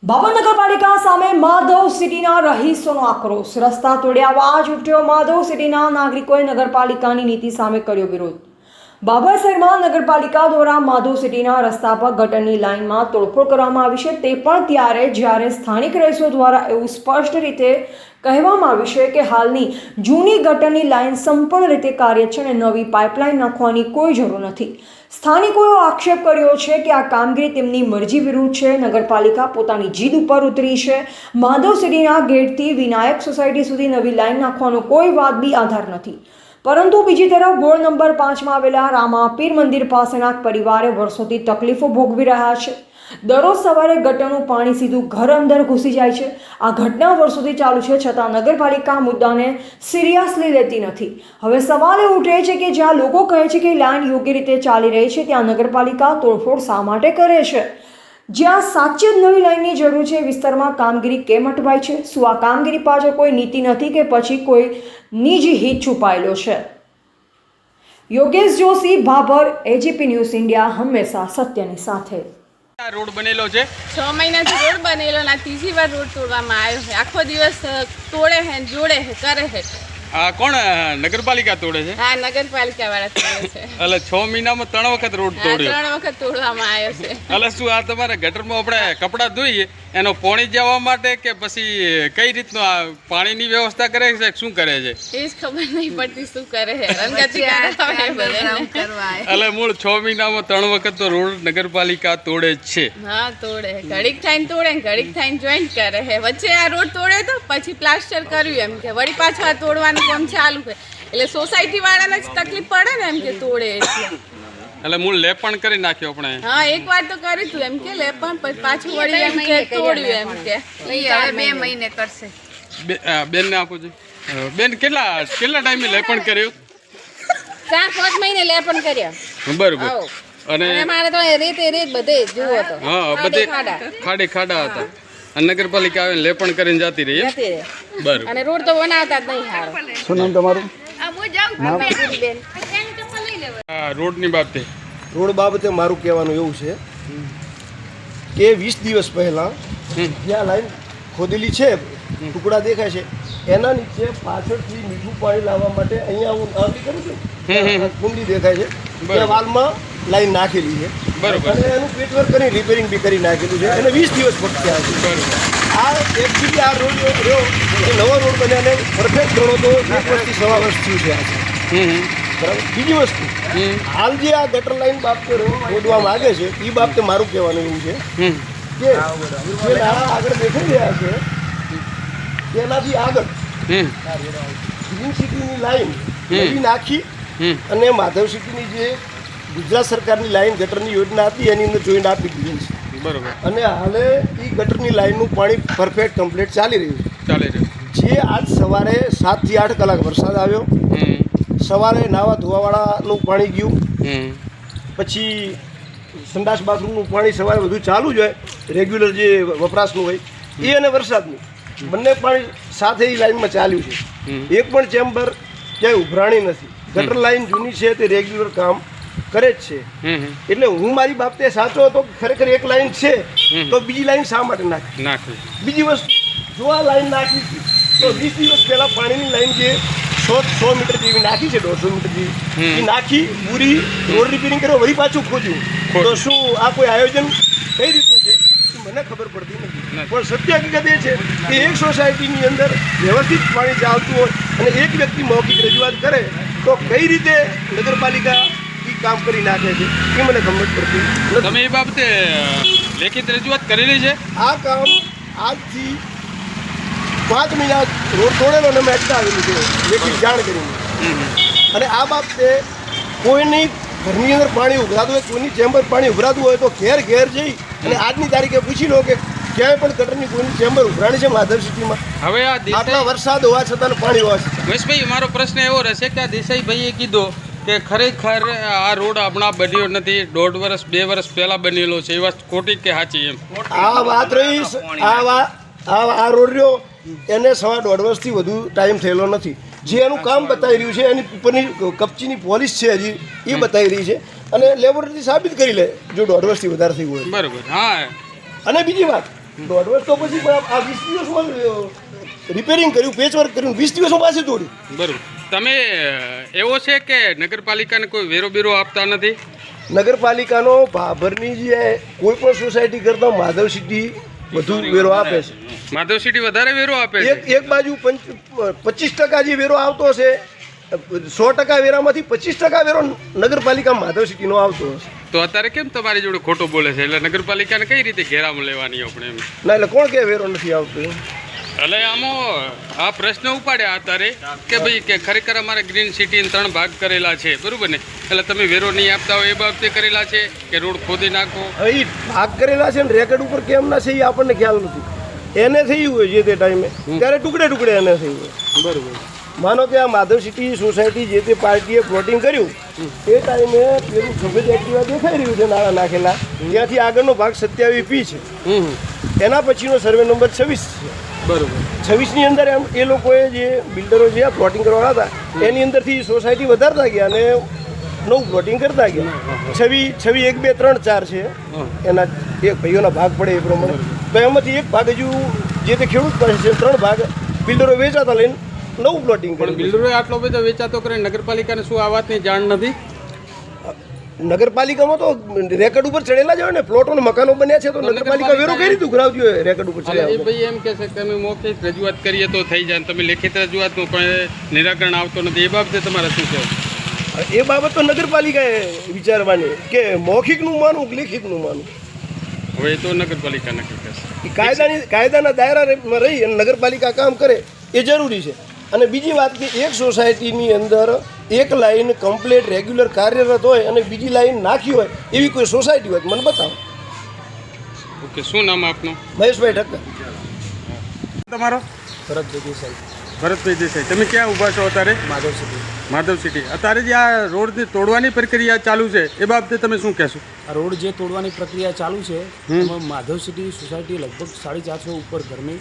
Power નગરપાલિકા સામે માધવ સિટીના રહીશોનો આક્રોશ. રસ્તા તોડ્યા અવાજ ઉઠ્યો. માધવ સિટીના નાગરિકોએ નગરપાલિકાની નીતિ સામે કર્યો વિરોધ. ભાવર શહેરમાં નગરપાલિકા દ્વારા માધવ સિટીના રસ્તા પર ગટરની લાઇનમાં તોડફોડ કરવામાં આવી છે. તે પણ ત્યારે જ્યારે સ્થાનિક રહીશો દ્વારા એવું સ્પષ્ટ રીતે કહેવામાં આવ્યું છે કે હાલની જૂની ગટરની લાઇન સંપૂર્ણ રીતે કાર્ય છે અને નવી પાઇપલાઇન નાખવાની કોઈ જરૂર નથી. સ્થાનિકોએ આક્ષેપ કર્યો છે કે આ કામગીરી તેમની મરજી વિરુદ્ધ છે. નગરપાલિકા પોતાની જીદ ઉપર ઉતરી છે. માધવ સિટીના ગેટથી વિનાયક સોસાયટી સુધી નવી લાઇન નાખવાનો કોઈ વાજબી આધાર નથી. પરંતુ બીજી તરફ વોર્ડ નંબર 5માં આવેલા રામાપીર મંદિર પાસેના પરિવારે વર્ષોથી તકલીફો ભોગવી રહ્યા છે. દરરોજ સવારે ગટરનું પાણી સીધું ઘર અંદર ઘૂસી જાય છે. આ ઘટના વર્ષોથી ચાલુ છે, છતાં નગરપાલિકા મુદ્દાને સિરિયસલી લેતી નથી. હવે સવાલ એ ઉઠે છે કે જ્યાં લોકો કહે છે કે લાઇન યોગ્ય રીતે ચાલી રહી છે, ત્યાં નગરપાલિકા તોડફોડ શા માટે કરે છે? જ્યાં સાચે જ નવી લાઇનની જરૂર છે, વિસ્તારમાં કામગીરી કેમ અટવાય છે? શું આ કામગીરી પાછળ કોઈ નીતિ નથી કે પછી કોઈ નિજી હિત છુપાયેલો છે? Yogesh Joshi, Bhabhar, AGP news India, હંમેશા સત્યની સાથે. રોડ બનેલો છે 6 મહિનાથી રોડ બનેલો ના ત્રીજી વાર રોડ તોડવામાં આવ્યો છે. આખો દિવસ તોડે છે, જોડે છે, કરે છે. આ કોણ નગરપાલિકા તોડે છે? હા, નગરપાલિકા વાળા તોડે છે. એટલે 6 મહિનામાં 3 વખત રોડ તોડ્યો. 3 વખત તોડવામાં આવ્યો છે. એટલે શું આ તમારે ગટરમાં આપણે કપડાં ધોઈએ એનો પાણી જવા માટે કે પછી કઈ રીતનું આ પાણીની વ્યવસ્થા કરે છે, શું કરે છે? એ જ ખબર નહીં પડતી શું કરે છે. રંગતી કરવા એટલે મૂળ 6 મહિનામાં 3 વખત તો રોડ નગરપાલિકા તોડે જ છે. હા, તોડે. ઘડીક થઈને તોડે, ઘડીક થઈને જોઈન્ટ કરે છે. વચ્ચે આ રોડ તોડે તો પછી પ્લાસ્ટર કર્યું એમ કે વળી પાછું આ તોડવાનું કામ ચાલુ છે. એટલે સોસાયટી વાળાને જ તકલીફ પડે ને એમ કે તોડે એટલે મૂળ લેપણ કરી નાખ્યો આપણે. હા, એક વાર તો કર્યું તું એમ કે લેપણ, પછી પાછું વળી એમ કે તોડ્યું એમ કે હવે 2 મહિને કરશે. બેન ને આપું છું. બેન કેટલા ટાઈમે લેપણ કર્યું? 4-5 મહિને લેપણ કર્યા. બરોબર. અને મારે તો રેત બધે જુઓ તો હા, બધે ખાડા હતા. નગરપાલિકા આવે લેપણ કરીને જતી રહી. બરોબર. અને રોડ તો બનાવતા જ નહીં સારો. શું નામ તમારું? રોડની બાબતે મારું કહેવાનું એવું છે કે 20 દિવસ પહેલાં જ્યાં લાઈન ખોદેલી છે, ટુકડા દેખાય છે, એના નીચે પાછળથી મીઠું પાણી લાવવા માટે અહીંયા હું આમ કરું છું, કુંડી દેખાય છે, ત્યાં વાલમાં લાઈન નાખેલી છે. બરોબર. અને એનું પેચવર્ક કરી રિપેરિંગ બી કરી નાખેલું છે. એને 20 દિવસ ફક્ત થયા છે. બરોબર. આ એકચ્યુઅલી આ રોડ રહ્યો એ નવો રોડ બન્યાને પરફેક્ટ ગણો તો 1 વર્ષથી 1.5 વર્ષ થયું છે આ છે. બરાબર. બીજી વસ્તુ, હાલ જે આ ગટર લાઈન બાબતે ખોદવા માંગે છે એ બાબતે મારું કહેવાનું એવું છે કે જે નાણાં આગળ દેખાઈ રહ્યા છે તેનાથી આગળ ગ્રીન સિટીની લાઈન નવી નાખી અને માધવ સિટીની જે ગુજરાત સરકારની લાઈન ગટરની યોજના હતી એની અંદર જોઈન્ટ આપી દીધી છે. બરોબર. અને હાલે એ ગટરની લાઈનનું પાણી પરફેક્ટ કમ્પ્લીટ ચાલી રહ્યું છે. જે આજ સવારે 7 થી 8 કલાક વરસાદ આવ્યો, સવારે નાવા ધોવાવાળાનું પાણી ગયું, પછી સંડાસ બાથરૂમનું પાણી સવારે બધું ચાલુ જ હોય, રેગ્યુલર જે વપરાશનું હોય એ અને વરસાદનું બંને પાણી સાથે એ લાઈનમાં ચાલ્યું છે. એક પણ ચેમ્બર ક્યાંય ઉભરાણી નથી. ગટર લાઈન જૂની છે તે રેગ્યુલર કામ કરે જ છે. એટલે હું મારી બાબતે સાચો હતો કે ખરેખર એક લાઈન છે તો બીજી લાઈન શા માટે નાખી? બીજી વસ્તુ, જો આ લાઈન નાખી તો 20 દિવસ પહેલાં પાણીની લાઈન જે 100 મીટર જેવી નાખી છે, 150 મીટર જેવી, એ નાખી પૂરી રોડ રિપેરિંગ કર્યો, વળી પાછું ખોદ્યું. તો શું આ કોઈ આયોજન કઈ રીતનું છે મને ખબર પડતી નથી. પણ સત્ય હકીકત એ છે કે એક સોસાયટીની અંદર વ્યવસ્થિત પાણી ચાલતું હોય અને એક વ્યક્તિ મૌખિક રજૂઆત કરે તો કઈ રીતે નગરપાલિકા એ કામ કરી નાખે છે એ મને ખબર પડતી નથી. તમે એ બાબતે લેખિત રજૂઆત કરેલી છે? આ કામ આજથી 5 મહિના રોડ તોડેલો અને મેં અટકાવેલું છે લેખિત જાણ કરીને. અને આ બાબતે કોઈની ઘરની અંદર પાણી ઉભરાતું હોય, કોઈની ચેમ્બર પાણી ઉભરાતું હોય તો ઘેર જઈ અને આજની તારીખે પૂછી લો કે ક્યાંય પણ ગટરની કોઈની ચેમ્બર ઉભરાણી છે માધવ સિટીમાં? હવે આ આટલા વરસાદ હોવા છતાં પાણી હોવા છતાં. મહેશભાઈ, મારો પ્રશ્ન એવો રહેશે કે આ દેસાઈભાઈએ કીધું કે ખરેખર આ રોડ હમણાં બન્યો નથી, 1.5 વર્ષ 2 વર્ષ પહેલાં બનેલો છે, એ વાત ખોટી કે સાચી? એમ આ વાત રહી, આ રોડ રહ્યો એને 1.5 વર્ષથી વધુ ટાઈમ થયેલો નથી. જે એનું કામ બતાવી રહ્યું છે એની ઉપરની કપચીની પોલિશ છે હજી એ બતાવી રહી છે અને લેબોરેટરી સાબિત કરી લે જો 1.5 વર્ષથી વધારે થયું હોય. બરોબર. હા. અને બીજી વાત 1.5 વર્ષ તો પછી આ 20 દિવસમાં રિપેરિંગ કર્યું, પેચવર્ક કર્યું, 20 દિવસમાં પાછી તોડી. બરોબર. તમે એવો છે કે નગરપાલિકાને કોઈ વેરો બેરો આપતા નથી? નગરપાલિકાનો ભાભરની જે કોઈ પણ સોસાયટી કરતાં માધવ સિટી વધુ વેરો આપે છે. માધવ સિટી વધારે વેરો આપે છે? એક બાજુ 25% જે વેરો આવતો હશે, 100% વેરામાંથી 25% વેરો નગરપાલિકા માધવ સિટીનો આવતો હશે. તો અત્યારે કેમ તમારી જોડે ખોટું બોલે છે? એટલે નગરપાલિકાને કઈ રીતે ઘેરામાં લેવાની આપણે એમ? ના, એટલે કોણ કે વેરો નથી આવતો? એટલે આમાં આ પ્રશ્ન ઉપાડ્યા અત્યારે કે ભાઈ કે ખરેખર અમારે ગ્રીન સિટી 3 ભાગ કરેલા છે, બરોબર ને? એટલે તમે વેરો નહીં આપતા હોય એ બાબતે કરેલા છે કે રોડ ખોદી નાખો? હવે એ ભાગ કરેલા છે ને રેકર્ડ ઉપર કેમ ના છે એ આપણને ખ્યાલ નથી. એને થયું હોય જે તે ટાઈમે, ત્યારે ટુકડે ટુકડે એને થયું હોય. બરોબર. માનો કે આ માધવ સિટી સોસાયટી જે તે પાર્ટીએ પ્લોટિંગ કર્યું એ ટાઈમે પેલું સફેદ એક્ટિવા દેખાઈ રહ્યું છે નાણાં નાખેલા, ત્યાંથી આગળનો ભાગ 27P છે. એના પછીનો સર્વે નંબર 26 છે. બરોબર. 26ની અંદર એમ એ લોકોએ જે બિલ્ડરો જે પ્લોટિંગ કરવાના હતા એની અંદરથી સોસાયટી વધારતા ગયા અને નવું પ્લોટિંગ કરતા ગયા. 26, 1, 2, 3, 4 છે એના એક ભાઈઓના ભાગ પડે એ પ્રમાણે. તો એમાંથી એક ભાગ હજુ જે તે ખેડૂત પાસે છે, 3 ભાગ બિલ્ડરો વેચાતા લઈને નવું પ્લોટિંગ કરે. બિલ્ડરોએ આટલો બધો વેચાતો કરે, નગરપાલિકાને શું આ વાતની જાણ નથી? નગરપાલિકામાં તો રેકર્ડ ઉપર ચડેલા જ હોય ને, પ્લોટો ને મકાનો બન્યા છે તો નગરપાલિકા વેરો કઈ રીતે ઉઘરાવતી હોય રેકર્ડ ઉપર એ ચડ્યા? ભાઈ એમ કહે છે કે તમે મૌખિક રજૂઆત કરીએ તો થઈ જાય, તમે લેખિત રજૂઆતનું પણ નિરાકરણ આવતો નથી. એ બાબતે તમારે શું કહેવું? એ બાબત તો નગરપાલિકાએ વિચારવાની કે મૌખિકનું માનવું કે લેખિતનું માનવું. હવે એ તો નગરપાલિકા નક્કી કરશે. કાયદાના દાયરામાં રહી અને નગરપાલિકા કામ કરે એ જરૂરી છે. અને બીજી વાત કે એક સોસાયટીની અંદર એક લાઈન કમ્પ્લીટ રેગ્યુલર કાર્યરત હોય અને બીજી લાઈન નાખી હોય એવી કોઈ સોસાયટી હોય મને બતાવો. ઓકે, શું નામ આપનું? મહેશભાઈ ઠક્કર. તમારો? ભરતભાઈ દેસાઈ. ભરતભાઈ દેસાઈ. તમે ક્યાં ઊભા છો અત્યારે? માધવ સિટી. માધવ સિટી. અત્યારે જે આ રોડની તોડવાની પ્રક્રિયા ચાલુ છે એ બાબતે તમે શું કહેશો? આ રોડ જે તોડવાની પ્રક્રિયા ચાલુ છે એમાં માધવ સિટી સોસાયટી લગભગ 450 ઉપર ઘરની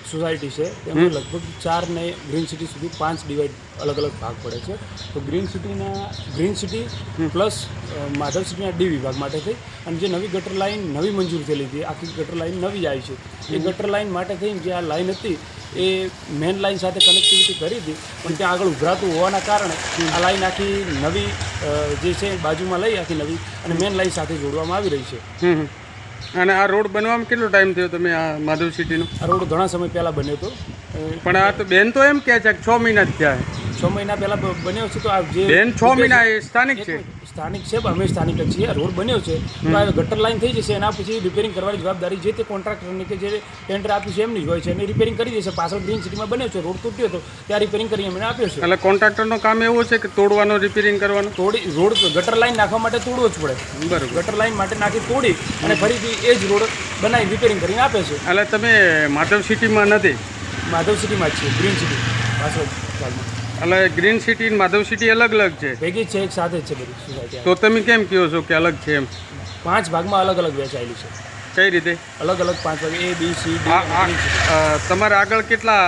સોસાયટી છે. એમાં લગભગ 4 ને ગ્રીન સિટી સુધી 5 ડિવાઈડ અલગ અલગ ભાગ પડે છે. તો ગ્રીન સિટી પ્લસ માધવ સિટીના ડી વિભાગ માટે થઈ અને જે નવી ગટર લાઇન નવી મંજૂર થયેલી હતી, આખી ગટર લાઇન નવી આવી છે. એ ગટર લાઇન માટે થઈને જે આ લાઇન હતી એ મેન લાઇન સાથે કનેક્ટિવિટી કરી હતી, પણ ત્યાં આગળ ઉભરાતું હોવાના કારણે આ લાઇન આખી નવી જે છે બાજુમાં લઈ આખી નવી અને મેન લાઇન સાથે જોડવામાં આવી રહી છે. અને આ રોડ બનવામાં કેટલો ટાઈમ થયો તમે આ માધવ સિટીનો? આ રોડ ઘણા સમય પહેલાં બન્યો હતો, પણ આ તો બેન તો એમ કહે છે કે 6 મહિના જ થયા. 6 મહિના પહેલાં બન્યો છે. તો આ જે બેન 6 મહિના એ સ્થાનિક છે? સ્થાનિક છે, અમે સ્થાનિક જ છીએ. રોડ બન્યો છે તો આ ગટર લાઈન થઈ જશે, એના પછી રિપેરિંગ કરવાની જવાબદારી જે તે કોન્ટ્રાક્ટરની કે જે ટેન્ડર આપ્યું છે એમની જ હોય છે અને રિપેરિંગ કરી દેશે. પાછળ ગ્રીન સિટીમાં બન્યો છે, રોડ તૂટ્યો હતો ત્યાં રિપેરિંગ કરી એમને આપ્યો છે. એટલે કોન્ટ્રાક્ટરનો કામ એવું છે કે તોડવાનો, રિપેરિંગ કરવાનું? રોડ ગટર લાઈન નાખવા માટે તોડવો જ પડે. બરાબર. ગટર લાઈન માટે નાખી તોડી અને ફરીથી એ જ રોડ બનાવી રિપેરિંગ કરીને આપે છે. એટલે તમે માધવ સિટીમાં નથી? માધવ સિટીમાં જ છે, ગ્રીન સિટી પાછળ ભાગમાં. એટલે ગ્રીન સિટી અને માધવ સિટી અલગ અલગ છે? ભેગી જ છે, એક સાથે જ છે બધી સોસાયટી. તો તમે કેમ કહો છો કે અલગ છે એમ? 5 ભાગમાં અલગ અલગ વહેંચાયેલી છે. કઈ રીતે? અલગ અલગ 5 ભાગ, A, B, C, D. તમારે આગળ કેટલા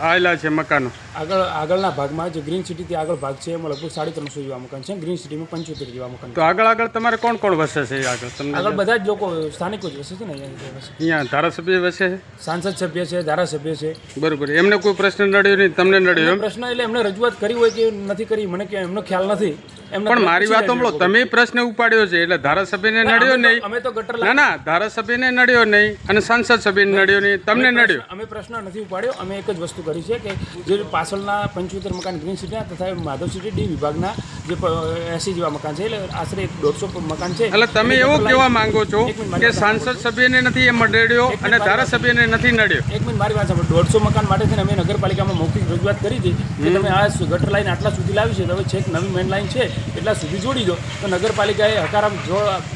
આવેલા છે મકાનો? આગળના ભાગમાં જે ગ્રીન સિટીથી આગળ ભાગ છે એમાં લગભગ 350 જેવા મકાન છે. ગ્રીન સિટીમાં 75 જેવા મકાન. તો આગળ તમારે કોણ કોણ વસે છે આગળ? તમને આગળ બધા જ લોકો સ્થાનિકો જ વસે છે ને. અહીંયા ધારાસભ્ય વસે છે? સાંસદ સભ્ય છે, ધારાસભ્ય છે. બરોબર. એમને કોઈ પ્રશ્ન નડ્યો નહીં, તમને નડ્યો એમ? પ્રશ્ન એટલે એમને રજૂઆત કરી હોય કે નથી કરી મને કે એમનો ખ્યાલ નથી. પણ મારી વાત સાંભળો, તમે પ્રશ્ન ઉપાડ્યો છે એટલે ધારાસભ્યને નડ્યો નહીં? અમે તો ગટર ના, ધારાસભ્યને નડ્યો નહીં અને સાંસદ સભ્યને નડ્યો નહીં, તમને નડ્યો? અમે પ્રશ્ન નથી ઉપાડ્યો. અમે એક જ વસ્તુ કરી છે કે જે પાછળના 75 મકાન ગ્રીન સિટીના તથા માધવ સિટી ડી વિભાગના જે 80 જેવા મકાન છે, એટલે આશરે 150 મકાન છે. એટલે તમે એવું કહેવા માંગો છો કે સાંસદ સભ્યને નથી એમ નડ્યો અને ધારાસભ્યને નથી નડ્યો? એક મિનિટ મારી વાત સાંભળો. 150 મકાન માટે છે ને અમે નગરપાલિકામાં મૌખિક રજૂઆત કરી હતી કે તમે આ ગટર લાઈન આટલા સુધી લાવી છે, હવે છેક નવી મેન લાઈન છે એટલા સુધી જોડી દો. તો નગરપાલિકાએ હકારાત્મક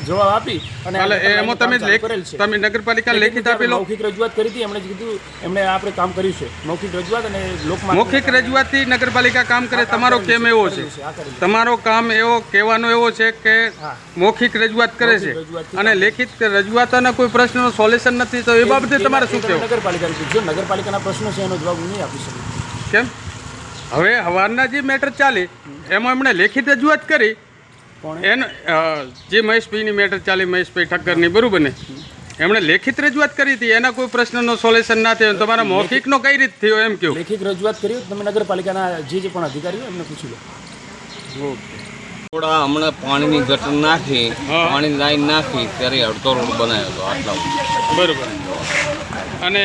જવાબ આપી અને એમાં તમે નગરપાલિકા લેખિત આપી લો? મૌખિક રજૂઆત કરી હતી, એમણે કીધું એમણે આપણે કામ કર્યું છે. મૌખિક રજૂઆત અને મૌખિક રજૂઆતથી નગરપાલિકા કામ કરે. તમારો કેમ એવો છે? તમારો કામ એવો કહેવાનો એવો છે કે મૌખિક રજૂઆત કરે છે અને લેખિત રજૂઆતના કોઈ પ્રશ્નનો સોલ્યુશન નથી, તો એ બાબતે તમારે શું કહેવું? નગરપાલિકાને પૂછજો. નગરપાલિકાના પ્રશ્નો છે એનો જવાબ હું નહીં આપી શકું. કેમ? હવે હવારના જે મેટર ચાલી એમાં એમણે લેખિત રજૂઆત કરી. એને જે મહેશભાઈની મેટર ચાલી, મહેશભાઈ ઠક્કરની, બરાબર ને? એમણે લેખિત રજૂઆત કરી હતી, એના કોઈ પ્રશ્નનો સોલ્યુશન ના થયો. તમારા મૌખિકનો કઈ રીતે થયો એમ કહ્યું? લેખિત રજૂઆત કરી તમે નગરપાલિકાના જે પણ અધિકારીઓ એમને પૂછી લો. થોડા હમણાં પાણીની ગટર નાખી, પાણી લાઈન નાખી ત્યારે અડધો રોડ બનાવ્યો હતો આટલા. બરોબર. અને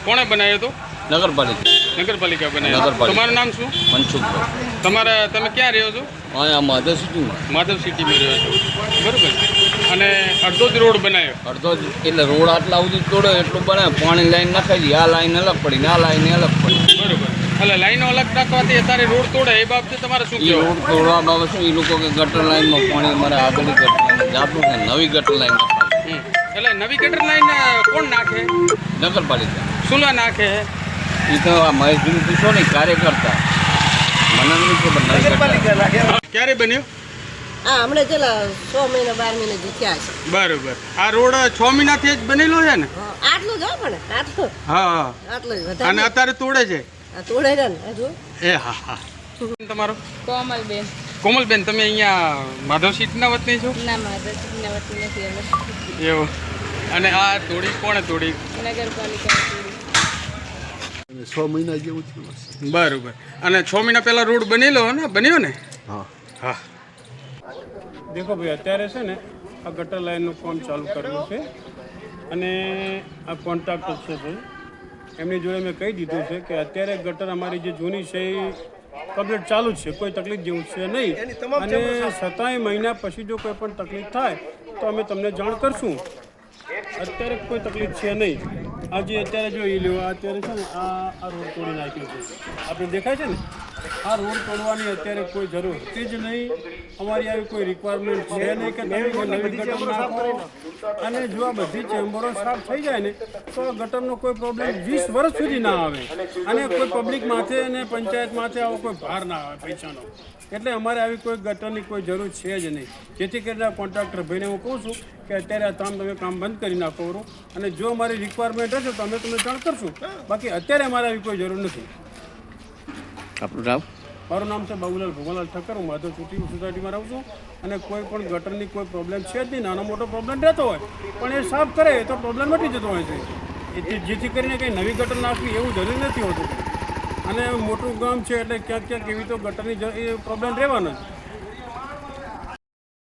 કોણે બનાવ્યો હતો? નગરપાલિકા બનાવ્યો. તમારું નામ શું? મનસુખભાઈ. તમે ક્યાં રહ્યો છો? અહીંયા માધવ સિટીમાં. માધવ સિટીમાં રહ્યો છો, બરોબર. અને અડધો જ રોડ બનાવ્યો? અડધો જ એટલે રોડ આટલા સુધી તોડ્યો એટલું બનાવે, પાણી લાઈન નખાઈ દી, આ લાઈન અલગ પડી ને આ લાઈન અલગ પડી. બરોબર. એટલે લાઈનો અલગ રાખવાથી અત્યારે રોડ તોડે એ બાબતે તમારે શું એ કહેવું? રોડ તોડવા બાબત શું એ લોકો કે ગટર લાઈનમાં પાણી અમારે આગળની ગટર લાઈન જાતું કે નવી ગટર લાઈન નખાવી. એટલે નવી ગટર લાઈન કોણ નાખે? નગરપાલિકા. શું નાખે? એ તો આ મહેશભાઈ પૂછો ને કાર્યકર્તા, મને નથી ખબર. નવી ગટર લાઈન ક્યારે બન્યો? હા, હમણાં ચલા 6 મહિના 12 મહિના જે થયા છે. બરોબર. આ રોડ 6 મહિનાથી જ બનેલો છે ને? હા, આટલું જ હો પણ આટલું હા. આટલું જ અને વધારે અત્યારે તોડે છે? આ તોડે છે ને હજુ. એ હા હા. તમારો? કોમલબેન. કોમલબેન, તમે અહીંયા માધવ સિટીના વતની છો? ના, માધવસિંહના વતી નથી અમે. એવું. અને આ તોડી કોણે તોડી? નગરપાલિકા તોડી. 6 મહિના જેવું થયું હશે. બરોબર. અને 6 મહિના પહેલા રોડ બન્યો ને? હા. હા. દેખો ભાઈ, અત્યારે છે ને આ ગટર લાઈનનું કામ ચાલુ કર્યું છે અને આ કોન્ટ્રાક્ટર છે ભાઈ, એમની જોડે મેં કહી દીધું છે કે અત્યારે ગટર અમારી જે જૂની છે એ કમ્પ્લીટ ચાલુ જ છે, કોઈ તકલીફ જેવું છે નહીં. અને 27 મહિના પછી જો કોઈ પણ તકલીફ થાય તો અમે તમને જાણ કરશું. અત્યારે કોઈ તકલીફ છે નહીં. આજે અત્યારે જોઈ લો, અત્યારે છે ને આ રોડ તોડી નાખ્યો છે, આપણે દેખાય છે ને. આ રોડ તોડવાની અત્યારે કોઈ જરૂર હતી જ નહીં. અમારી આવી કોઈ રિક્વાયરમેન્ટ છે નહીં કે તમે કોઈ નવી ગટર નાખો. અને જો આ બધી ચેમ્બરો સાફ થઈ જાય ને તો આ ગટરનો કોઈ પ્રોબ્લેમ 20 વર્ષ સુધી ના આવે અને કોઈ પબ્લિક માથે અને પંચાયત માથે આવો કોઈ ભાર ના આવે પૈસાનો. એટલે અમારે આવી કોઈ ગટરની કોઈ જરૂર છે જ નહીં. જેથી કરીને આ કોન્ટ્રાક્ટર ભાઈને હું કહું છું કે અત્યારે આ તમે કામ બંધ કરી નાખો અને જો અમારી રિક્વાયરમેન્ટ હશે તો અમે તમને જાણ કરશું. બાકી અત્યારે અમારે આવી કોઈ જરૂર નથી. આપણું નામ? મારું નામ છે બાબુલાલ ભગવાનલાલ ઠક્કર. હું માધવ સોસાયટીમાં રહું છું અને કોઈ પણ ગટરની કોઈ પ્રોબ્લેમ છે જ નહીં. નાનો મોટો પ્રોબ્લેમ રહેતો હોય પણ એ સાફ કરે તો પ્રોબ્લેમ મટી જતો હોય છે. જેથી કરીને કંઈ નવી ગટર નાખવી એવું જરૂરી નથી હોતું. અને મોટું ગામ છે એટલે ક્યાંક એવી તો ગટરની પ્રોબ્લેમ રહેવાનો જ.